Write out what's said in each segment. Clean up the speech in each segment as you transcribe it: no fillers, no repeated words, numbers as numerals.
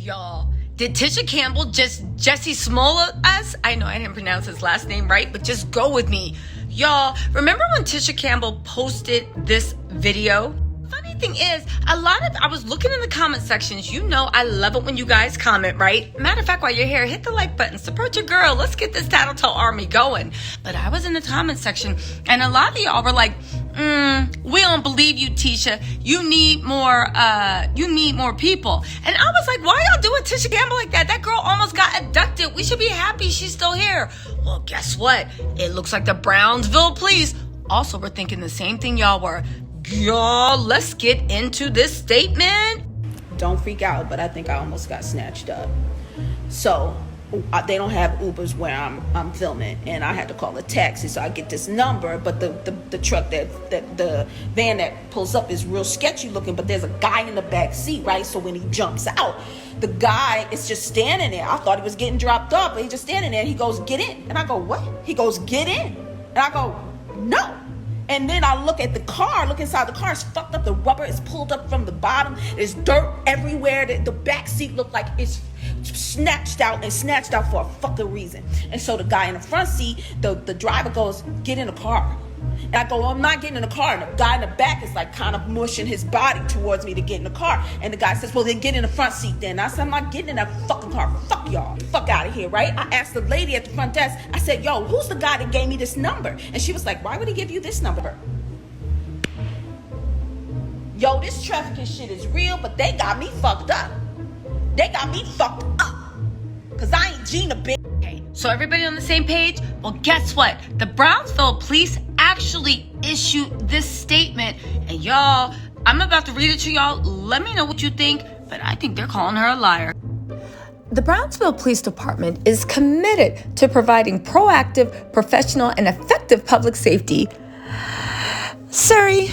Y'all, did Tisha Campbell just Jesse Smollett us? I know I didn't pronounce his last name right, but just go with me. Y'all, remember when Tisha Campbell posted this video? Funny thing is, I was looking in the comment sections. You know I love it when you guys comment, right? Matter of fact, while you're here, hit the like button, support your girl. Let's get this Tattle Tell army going. But I was in the comment section, and a lot of y'all were like, we don't believe you, Tisha. You need more people. And I was like, why y'all doing Tisha Campbell like that? That girl almost got abducted. We should be happy she's still here. Well, guess what? It looks like the Brownsville police also were thinking the same thing y'all were. Y'all, let's get into this statement. Don't freak out, but I think I almost got snatched up. So they don't have Ubers where I'm filming, and I had to call a taxi. So I get this number, but the truck that the van that pulls up is real sketchy looking. But there's a guy in the back seat, right? So when he jumps out, the guy is just standing there. I thought he was getting dropped off, but he's just standing there. And he goes, "Get in," and I go, "What?" He goes, "Get in," and I go, "No." And then I look at the car, look inside the car, it's fucked up. The rubber is pulled up from the bottom. There's dirt everywhere. The back seat looked like it's snatched out for a fucking reason. And so the guy in the front seat, the driver goes, "Get in the car." And I go, "Well, I'm not getting in the car." And the guy in the back is like kind of mushing his body towards me to get in the car. And the guy says, "Well, then get in the front seat then." And I said, "I'm not getting in that fucking car. Fuck y'all. Fuck out of here," right? I asked the lady at the front desk, I said, "Yo, who's the guy that gave me this number?" And she was like, "Why would he give you this number?" Yo, this trafficking shit is real, but they got me fucked up. They got me fucked up. Because I ain't Gina, bitch. Okay, so everybody on the same page? Well, guess what? The Brownsville police actually issued this statement. And y'all, I'm about to read it to y'all. Let me know what you think, but I think they're calling her a liar. The Brownsville Police Department is committed to providing proactive, professional, and effective public safety. Sorry.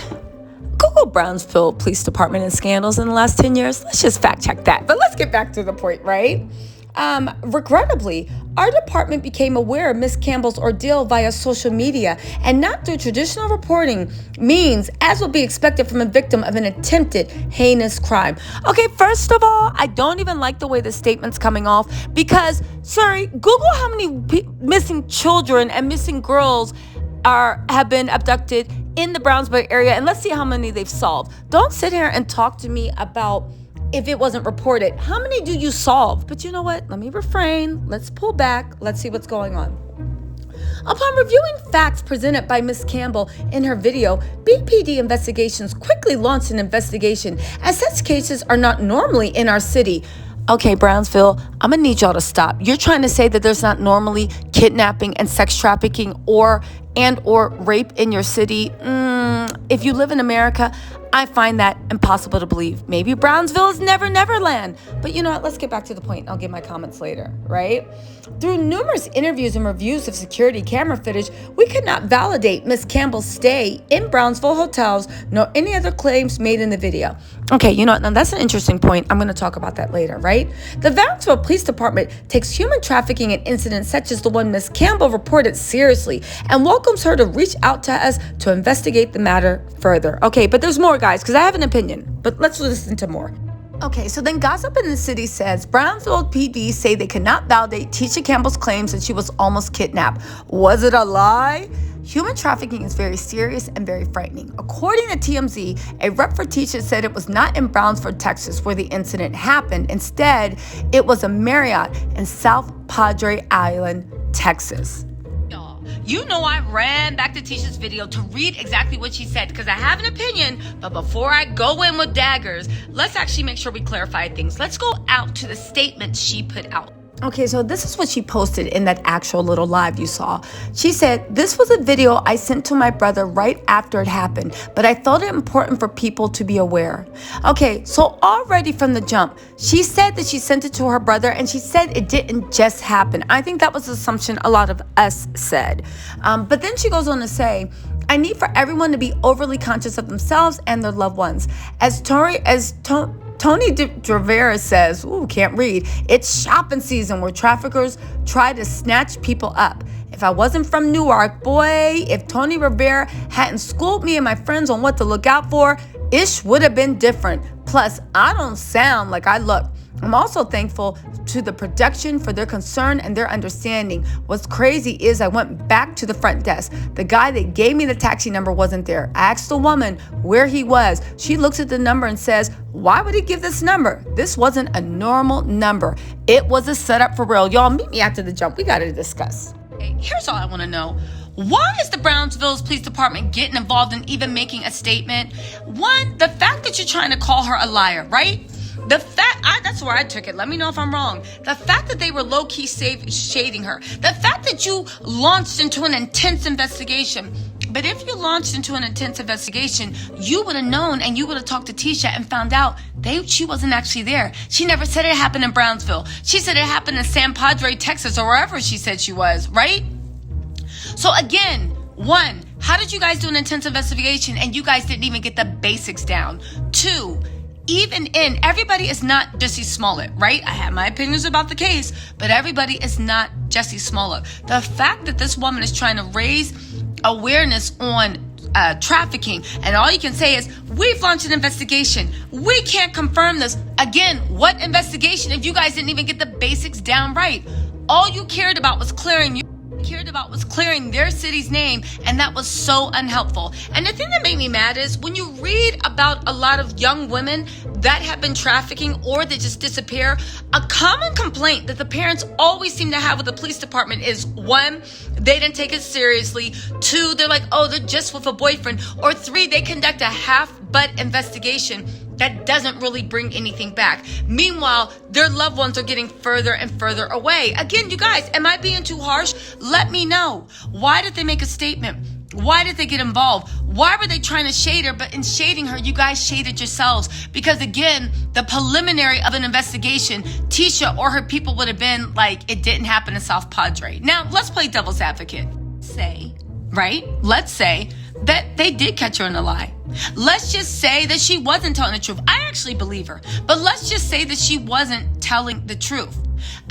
Google Brownsville Police Department and scandals in the last 10 years. Let's just fact check that. But let's get back to the point, right? Regrettably, our department became aware of Miss Campbell's ordeal via social media and not through traditional reporting means, as would be expected from a victim of an attempted heinous crime. Okay, first of all, I don't even like the way the statement's coming off because, sorry, Google how many missing children and missing girls have been abducted in the Brownsville area, and let's see how many they've solved. Don't sit here and talk to me about if it wasn't reported. How many do you solve? But you know what? Let me refrain. Let's pull back. Let's see what's going on. Upon reviewing facts presented by Ms. Campbell in her video, BPD Investigations quickly launched an investigation as such cases are not normally in our city. Okay, Brownsville, I'm gonna need y'all to stop. You're trying to say that there's not normally kidnapping and sex trafficking or rape in your city? If you live in America, I find that impossible to believe. Maybe Brownsville is Neverland. But you know what? Let's get back to the point. I'll give my comments later, right? Through numerous interviews and reviews of security camera footage, we could not validate Miss Campbell's stay in Brownsville hotels, nor any other claims made in the video. Okay, you know what? Now that's an interesting point. I'm going to talk about that later, right? The Brownsville Police Department takes human trafficking and incidents such as the one Miss Campbell reported seriously and welcomes her to reach out to us to investigate the matter further. Okay, but there's more, guys, because I have an opinion, but let's listen to more. Okay, so then gossip in the city says Brownsville PD say they cannot validate Tisha Campbell's claims that she was almost kidnapped. Was it a lie? Human trafficking is very serious and very frightening. According to TMZ, a rep for Tisha said it was not in Brownsville, Texas, where the incident happened. Instead, it was a Marriott in South Padre Island, Texas. You know I ran back to Tisha's video to read exactly what she said because I have an opinion, but before I go in with daggers, let's actually make sure we clarify things. Let's go out to the statement she put out. Okay, so this is what she posted in that actual little live you saw. She said, "This was a video I sent to my brother right after it happened, but I felt it important for people to be aware." Okay, so already from the jump, she said that she sent it to her brother and she said it didn't just happen. I think that was the assumption a lot of us said. But then she goes on to say, "I need for everyone to be overly conscious of themselves and their loved ones. Tony Rivera says, can't read, it's shopping season where traffickers try to snatch people up. If I wasn't from Newark, boy, if Tony Rivera hadn't schooled me and my friends on what to look out for, ish would have been different. Plus, I don't sound like I look. I'm also thankful to the production for their concern and their understanding. What's crazy is I went back to the front desk. The guy that gave me the taxi number wasn't there. I asked the woman where he was. She looks at the number and says, why would he give this number? This wasn't a normal number. It was a setup for real. Y'all, meet me after the jump. We got to discuss. Hey, here's all I want to know. Why is the Brownsville Police Department getting involved in even making a statement? One, the fact that you're trying to call her a liar, right? That's where I took it. Let me know if I'm wrong. The fact that they were low-key shading her. The fact that you launched into an intense investigation. But if you launched into an intense investigation, you would have known and you would have talked to Tisha and found out she wasn't actually there. She never said it happened in Brownsville. She said it happened in San Padre, Texas, or wherever she said she was, right? So again, one, how did you guys do an intense investigation and you guys didn't even get the basics down? Two, everybody is not Jussie Smollett, right? I have my opinions about the case, but everybody is not Jussie Smollett. The fact that this woman is trying to raise awareness on trafficking, and all you can say is, we've launched an investigation. We can't confirm this. Again, what investigation if you guys didn't even get the basics down right? All you cared about was clearing their city's name, and that was so unhelpful. And the thing that made me mad is when you read about a lot of young women that have been trafficking or that just disappear, a common complaint that the parents always seem to have with the police department is, one, they didn't take it seriously. Two, they're like, oh, they're just with a boyfriend. Or three, they conduct a half-butt investigation that doesn't really bring anything back. Meanwhile, their loved ones are getting further and further away. Again, you guys, am I being too harsh? Let me know. Why did they make a statement? Why did they get involved? Why were they trying to shade her? But in shading her, you guys shaded yourselves. Because again, the preliminary of an investigation, Tisha or her people would have been like, it didn't happen in South Padre. Now, let's play devil's advocate. Let's say that they did catch her in a lie. Let's just say that she wasn't telling the truth. I actually believe her. But let's just say that she wasn't telling the truth.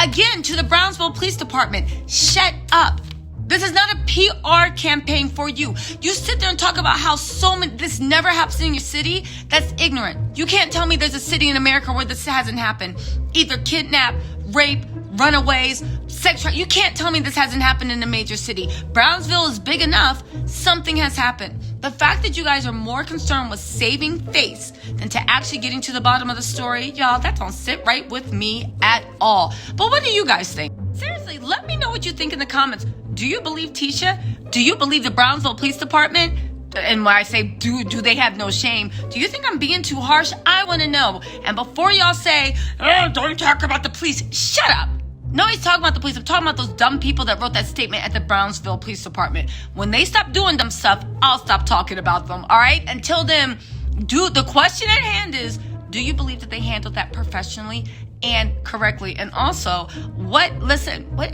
Again, to the Brownsville Police Department, shut up. This is not a PR campaign for you. You sit there and talk about how this never happens in your city. That's ignorant. You can't tell me there's a city in America where this hasn't happened. Either kidnap, rape, runaways, sex trafficking. You can't tell me this hasn't happened in a major city. Brownsville is big enough. Something has happened. The fact that you guys are more concerned with saving face than to actually getting to the bottom of the story, y'all, that don't sit right with me at all. But what do you guys think? Seriously, let me know what you think in the comments. Do you believe Tisha? Do you believe the Brownsville Police Department? And when I say do they have no shame? Do you think I'm being too harsh? I want to know. And before y'all say, oh, don't talk about the police, shut up. Nobody's talking about the police. I'm talking about those dumb people that wrote that statement at the Brownsville Police Department. When they stop doing dumb stuff, I'll stop talking about them, all right? Until then, the question at hand is, do you believe that they handled that professionally and correctly? And also, what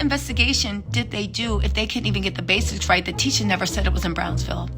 investigation did they do if they couldn't even get the basics right? That Tisha never said it was in Brownsville.